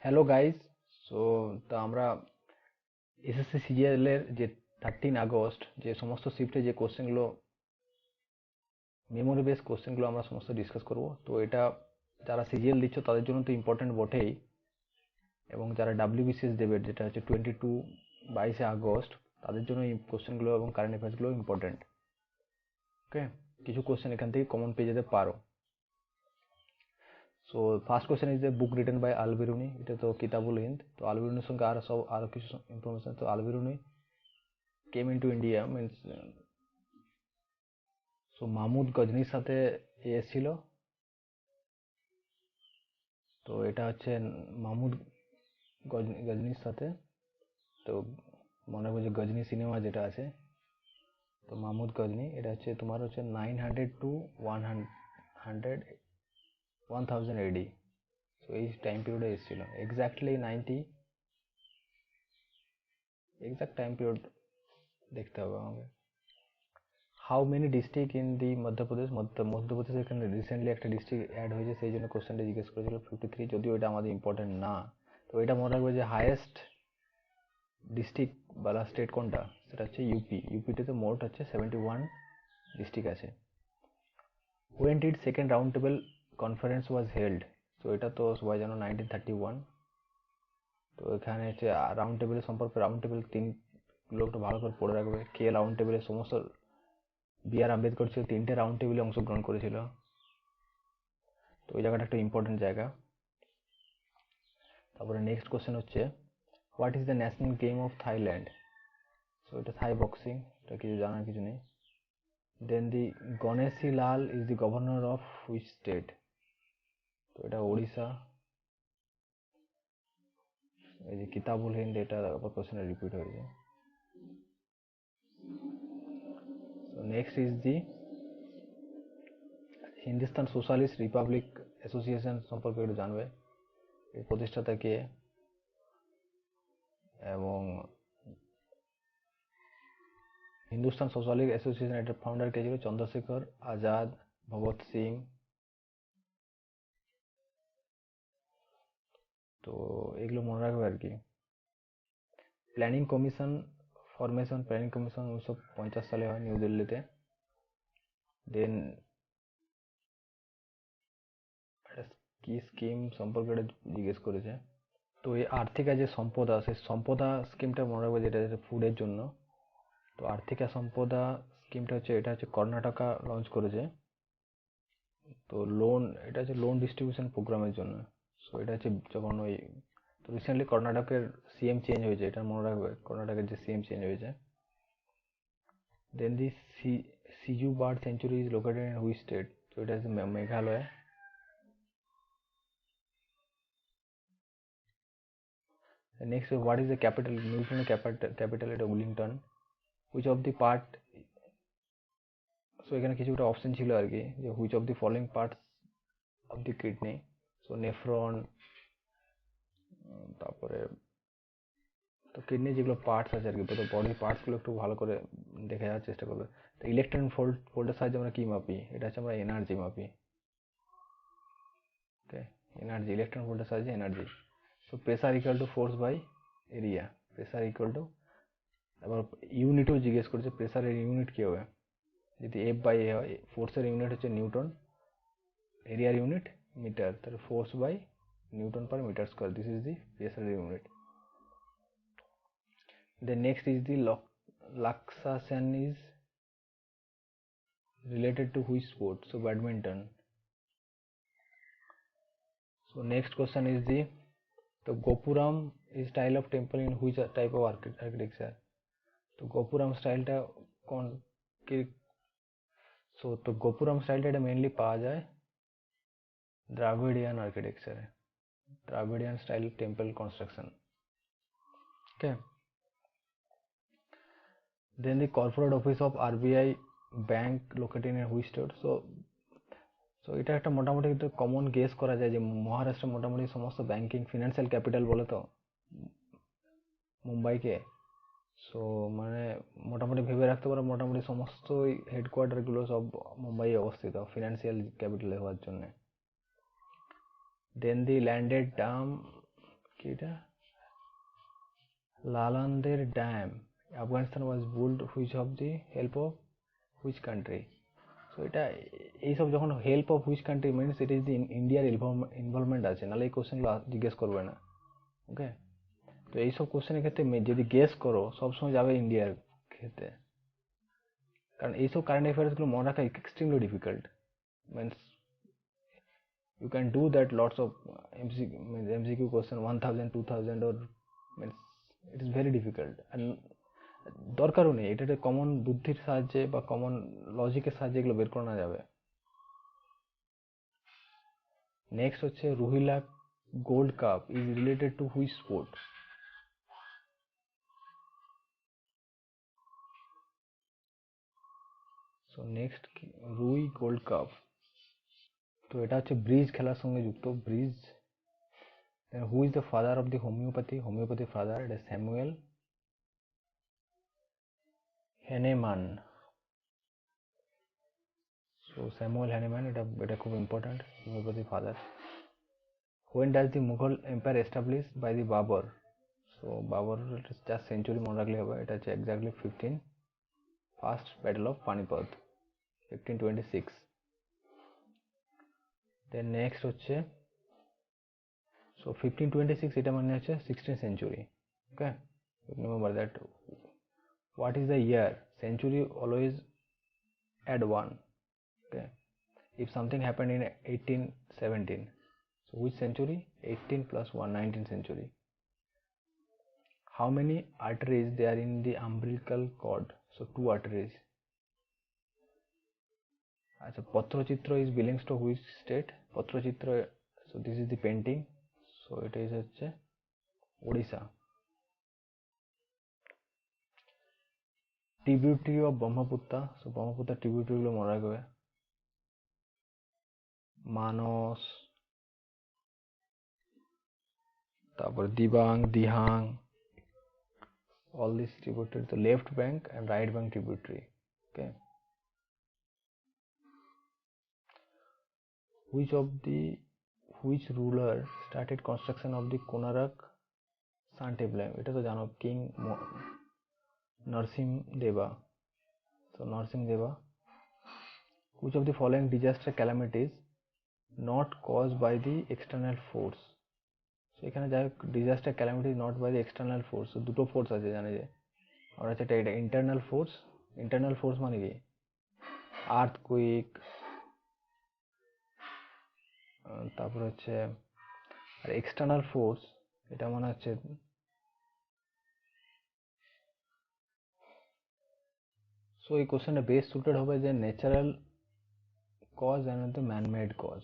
Hello guys. তো আমরা SSC CGL এর যে 13 আগস্ট যে সমস্ত শিফটে যে কোশ্চেনগুলো, মেমোরি বেস কোশ্চেনগুলো আমরা সমস্ত ডিসকাস করব। তো এটা যারা সিজিএল দিচ্ছ তাদের জন্য তো ইম্পর্টেন্ট বটেই, এবং যারা ডাব্লিউবিসিএস দেবে যেটা হচ্ছে 22 আগস্ট তাদের জন্য এই কোশ্চেনগুলো এবং কারেন্ট অ্যাফেয়ার্সগুলো ইম্পর্টেন্ট। ওকে, কিছু কোশ্চেন এখান থেকে কমন পেয়ে যেতে পারো। So first question is the book written by Al Biruni. এটা তো কিতাবুল হিন্দ। তো আল বিরুনির সঙ্গে আরো কিছু ইনফরমেশন। তো Al Biruni came into India means, so Mahmud গজনির সাথে এসেছিল। তো এটা হচ্ছে মাহমুদ গজনির সাথে। তো মনে রাখবো যে গজনি সিনেমা যেটা আছে, তো মাহমুদ গজনি এটা হচ্ছে তোমার হচ্ছে 900 to 1000 এডি। তো এই টাইম পিরিয়ডে এসেছিল এক্স্যাক্টলি 90, এক্সাক্ট টাইম পিরিয়ড দেখতে হবে আমাকে। How many district in the Madhya Pradesh? Madhya Pradesh এখানে রিসেন্টলি একটা ডিস্ট্রিক্ট অ্যাড হয়েছে, সেই জন্য কোশ্চেনটা জিজ্ঞেস করেছিল 53, যদিও এটা আমাদের ইম্পর্টেন্ট না। তো এটা মনে রাখবে যে হায়েস্ট ডিস্ট্রিক্ট বা স্টেট কোনটা, সেটা হচ্ছে ইউপি। ইউপিতে মোট হচ্ছে 71 ডিস্ট্রিক্ট আছে। When did second round table conference was held? তো এটা তো সবাই জানো 1931। তো এখানে হচ্ছে রাউন্ড টেবিলের সম্পর্কে, রাউন্ড টেবিল তিনগুলো একটু ভালো করে পড়ে রাখবে। কে রাউন্ড টেবিলের সমস্ত, বি আর আম্বেদকর ছিল 3টে রাউন্ড টেবিলে অংশগ্রহণ করেছিল। তো ওই জায়গাটা একটা ইম্পর্টেন্ট জায়গা। তারপরে নেক্সট কোশ্চেন হচ্ছে what is the national game of Thailand? So এটা থাই বক্সিং, এটা কিছু জানার কিছু নেই। Then the Ganeshi Lal is the governor of which state? তো এটা ওড়িশা। এই যে কিতাবুল হিন্দ, এটা আবার কোশ্চেনে রিপিট হয়েছে। So next is the Hindustan socialist Republic association সম্পর্কে একটু জানবে। এর প্রতিষ্ঠাতা কে, এবং হিন্দুস্তান সোশ্যালিস্ট অ্যাসোসিয়েশন এটার ফাউন্ডার কে ছিল? চন্দ্রশেখর আজাদ, ভগৎ সিং। তো এগুলো মনে রাখবে আর কি। Planning commission formation, planning commission 1950 সালে হয় নিউ দিল্লিতে। দেন কি স্কিম সম্পর্কে জিজ্ঞেস করেছে। তো এই আর্থিকা যে সম্পদা, সেই সম্পদা স্কিমটা মনে রাখবে, যেটা ফুডের জন্য। তো আর্থিকা সম্পদা স্কিমটা হচ্ছে, এটা হচ্ছে কর্ণাটকা লঞ্চ করেছে। তো লোন, এটা হচ্ছে লোন ডিস্ট্রিবিউশন প্রোগ্রামের জন্য। সো এটা হচ্ছে যখন ওই, তো রিসেন্টলি কর্ণাটকের সিএম চেঞ্জ হয়েছে, এটা মনে রাখবে, কর্ণাটকের যে সিএম চেঞ্জ হয়েছে। Then the Siju bird sanctuary is located in which state? তো এটা হচ্ছে Meghalaya. Next, what is the capital, নিউটনের ক্যাপিটাল এটা Wellington. Which of the part, so এখানে কিছুটা অপশন ছিল আর কি, যে which of the following parts of the kidney? So nephron, তারপরে তো কিডনি যেগুলো পার্টস আছে আর কি, তো বডির পার্টসগুলো একটু ভালো করে দেখে যাওয়ার চেষ্টা করবে। তো ইলেকট্রন ফোল্ডের সাহায্যে আমরা কি মাপি? এটা হচ্ছে আমরা এনার্জি মাপি। ওকে, এনার্জি, ইলেকট্রন ভোল্টের সাহায্যে energy. So pressure equal to force by area. Pressure equal to, আবার ইউনিটও জিজ্ঞেস করেছে, প্রেসারের ইউনিট কি হবে? যদি এফ বাই এ হয়, ফোর্সের ইউনিট হচ্ছে নিউটন, এরিয়ার ইউনিট মিটার, তাহলে force by newton per metre square, this is the প্রেসারের unit. Then next is the Lakshasana is related to which sport? So badminton. So next question is the Gopuram is style of temple in which type of architecture? তো গোপুরাম স্টাইলটা কোন কি? তো গোপুরাম স্টাইলটা এটা mainly পাওয়া যায় দ্রাভিডিয়ান আর্কিটেকচারে, Dravidian style temple construction. Okay, then the corporate office of RBI bank located in which state? So এটা একটা মোটামুটি একটু কমন গেস করা যায় যে মহারাষ্ট্র মোটামুটি সমস্ত ব্যাংকিং ফিনান্সিয়াল ক্যাপিটাল বলে তো মুম্বাইকে। সো মানে মোটামুটি ভেবে রাখতে পারো, মোটামুটি সমস্ত হেডকোয়ার্টারগুলো সব মুম্বাই অবস্থিত ফিনান্সিয়াল ক্যাপিটাল হওয়ার জন্য। দেন দি ল্যান্ডেড টার্ম কি এটা লালান্দের dam Afghanistan was built which of the help of which country. So এটা এইসব যখন help of which country means it is the ইন্ডিয়ার ইনভলভমেন্ট আছে, নাহলে এই কোশ্চেনগুলো জিজ্ঞেস করবে না। ওকে, তো এইসব কোশ্চেনের ক্ষেত্রে যদি গেস করো সবসময় যাবে ইন্ডিয়ার ক্ষেত্রে, কারণ এইসব কারেন্ট অ্যাফেয়ার্সগুলো মনে রাখা extremely difficult. Means you can do that lots of MCQ question 1000 2000 or means it is very difficult and দরকারও নেই, এটা কমন বুদ্ধির সাহায্যে বা কমন লজিকের সাহায্যে এগুলো বের করা যাবে। নেক্সট হচ্ছে Rohilla gold cup is related to which sport. So next রুই গোল্ড কাপ, তো এটা হচ্ছে ব্রিজ খেলার সঙ্গে যুক্ত। Bridge, who is the father of the homeopathy father, এটা স্যামুয়েল হ্যানেমান। সো স্যামুয়েল হ্যানেমান, এটা খুব important, homeopathy father. When does the Mughal Empire established by the Babur? So Babur just century মনে রাখলে হবে, এটা হচ্ছে exactly 15 first battle of Panipat 1526। then next হচ্ছে so 1526 এটা মানে হচ্ছে 16th century। okay, remember that what is the year, century always add one। okay, if something happened in 1817, so which century, 18 plus 1 19th century। how many arteries there in the umbilical cord, so 2 arteries। আচ্ছা, পত্রচিত্র is belongs to which state, পত্রচিত্র, so this is the painting, so it is হচ্ছে Odisha. tributary of Brahmaputra, so Brahmaputra tributary গুলো মনে রাখবে, মানস, তারপর Dibang, Dihang, all these tributary, the left bank and right bank tributary। okay, which ruler started construction of the Konarak sun temple, এটা তো জানো, king Narsingh দেবা। so Narsingh দেবা। which of the following disaster calamities not caused by the external force, so এখানে যাই হোক disaster calamities not by the external force, so দুটো force আছে জানে যে, আর হচ্ছে এটা ইন্টারনাল ফোর্স। ইন্টারনাল ফোর্স মানে কি, আর্থকুইক, তারপর হচ্ছে, আর এক্সটার্নাল ফোর্স এটা মনে হচ্ছে, সো এই কোশ্চেনটা বেস্ট সুটেড হবে যে natural cause and the man made cause.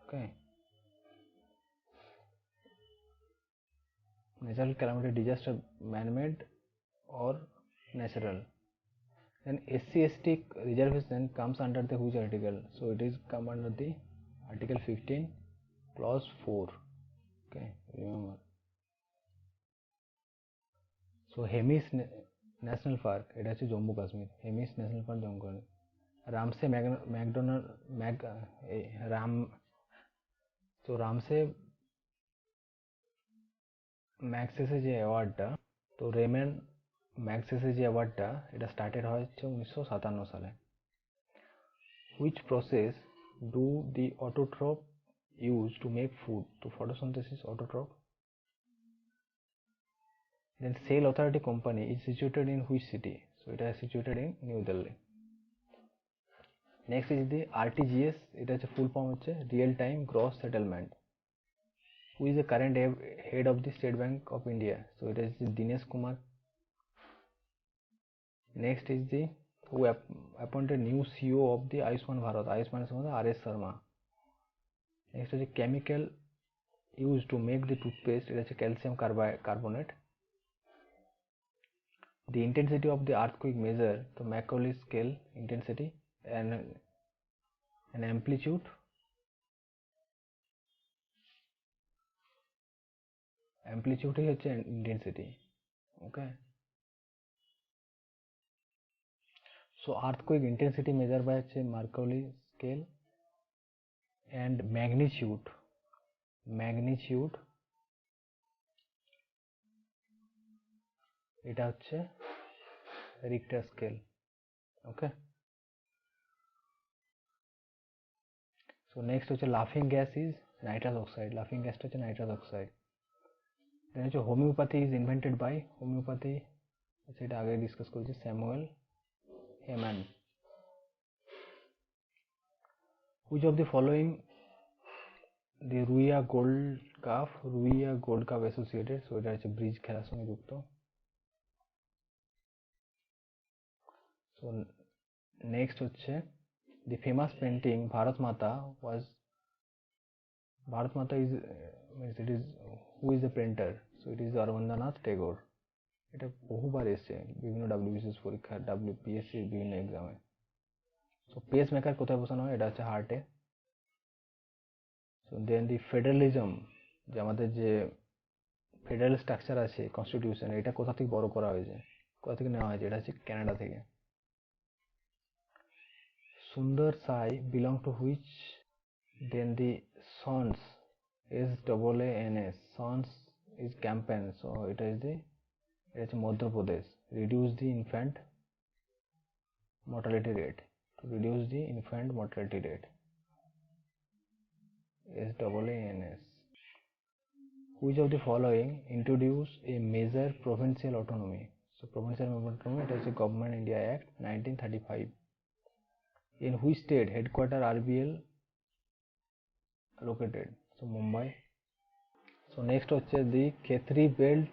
Okay, natural calamity disaster man made or natural। then SC/ST reservation comes under the which article, so it is come under the article 15 clause 4। okay, remember। so Hemis national park, এটা হচ্ছে Jammu Kashmir, Hemis national park Jammu Kashmir. Ramsay MacDonald রাম, তো Ramsay Magsaysay যে অ্যাওয়ার্ডটা, তো remain Magsaysay যে অ্যাওয়ার্ডটা, এটা started হয় হচ্ছে 1957 সালে। which process do the autotroph use to make food, to photosynthesis autotroph। then Sail Authority Company is situated in which city, so it is situated in New Delhi। next is the RTGS, এটা হচ্ছে full form হচ্ছে real time gross settlement. who is the current head of the State Bank of India, so it is Dinesh Kumar। next is the who appointed new CEO of the Ayushman Bharat, RS Sharma। next is the chemical used to make the toothpaste, it is calcium carbonate। the intensity of the earthquake measure the Macaulay scale intensity and an amplitude হচ্ছে intensity। okay, so earthquake intensity measure by হচ্ছে Macaulay scale and magnitude এটা হচ্ছে Richter scale. ওকে, so next হচ্ছে লাফিং gas is nitrous oxide. লাফিং গ্যাসটা হচ্ছে nitrous oxide. Then হচ্ছে homeopathy is invented by, homeopathy আচ্ছা এটা আগে ডিসকাস করেছি, Samuel Hahnemann. Which of the following the Ruia gold cup associated, so এটা হচ্ছে ব্রিজ খেলার সঙ্গে যুক্ত। সো নেক্সট হচ্ছে দি ফেমাস পেন্টিং ভারত মাতা is means it is who is the painter, so it is Rabindranath Tagore. এটা বহুবার এসছে বিভিন্ন ডাব্লিউবিসিএস পরীক্ষা, ডাব্লিউপিএসসির বিভিন্ন এক্সামে। সো পেস মেকার কোথায় বসানো হয়, এটা হচ্ছে হার্টে। সো দেন দি ফেডারেলিজম, যে আমাদের যে ফেডারেল স্ট্রাকচার আছে কনস্টিটিউশন, এটা কোথা থেকে বড় করা হয়েছে, কোথা থেকে নেওয়া হয়েছে, এটা হচ্ছে কানাডা থেকে। সুন্দর সাই belong to which, then the sons SAANS, sons is campaign, so এটা হচ্ছে Madhya Pradesh. Reduce the infant mortality rate, to reduce the infant mortality rate, SAANS. Which of the following introduce a major provincial autonomy, so provincial autonomy, it is a Government India Act 1935. In which state headquarter RBL located, so Mumbai. So next হচ্ছে the Khetri belt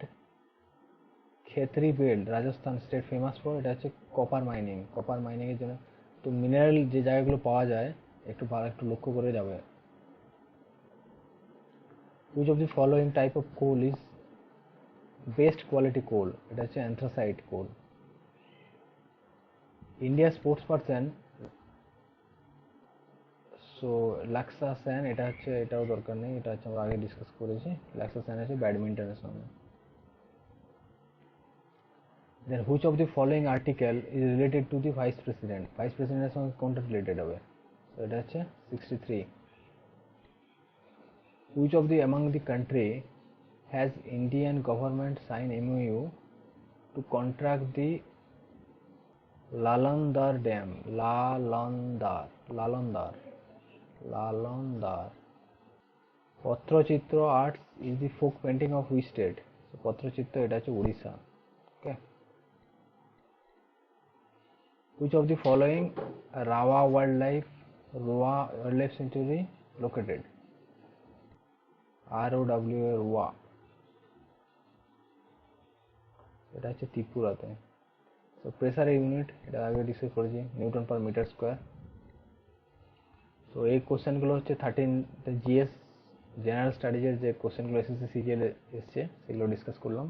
Rajasthan state famous for, এটা হচ্ছে copper mining. Copper mining এর জন্য তো mineral যে জায়গাগুলো পাওয়া যায় একটু লক্ষ্য করে যাবে। Which of the following type of coal is best quality coal, এটা হচ্ছে anthracite coal. India sports person, so laksa Sen, এটাও দরকার নেই, এটা হচ্ছে আমরা আগে ডিসকাস করেছি। লাক্সা সেন হচ্ছে ব্যাডমিন্টনের সঙ্গে। Then which of the following article is related to the vice president, vice president এর সঙ্গে কোনটা রিলেটেড হবে, তো এটা হচ্ছে 63. Which of the among the country has Indian government signed MOU to contract the Lalandar Dam, Lalandar. Patrachitra arts is the folk painting of which state, so Patrachitra এটা হচ্ছে Orissa. Okay. Which of the following Rawa wildlife sanctuary located, ROWA, এটা হচ্ছে ত্রিপুরাতে। So pressure unit এটা আগে discuss করেছি, Newton per metre square. তো এই কোশ্চেনগুলো হচ্ছে 13 জিএস জেনারেল স্টাডিজের যে কোশ্চেনগুলো এসএসসি সিজিএল এসছে সেগুলো ডিসকাস করলাম।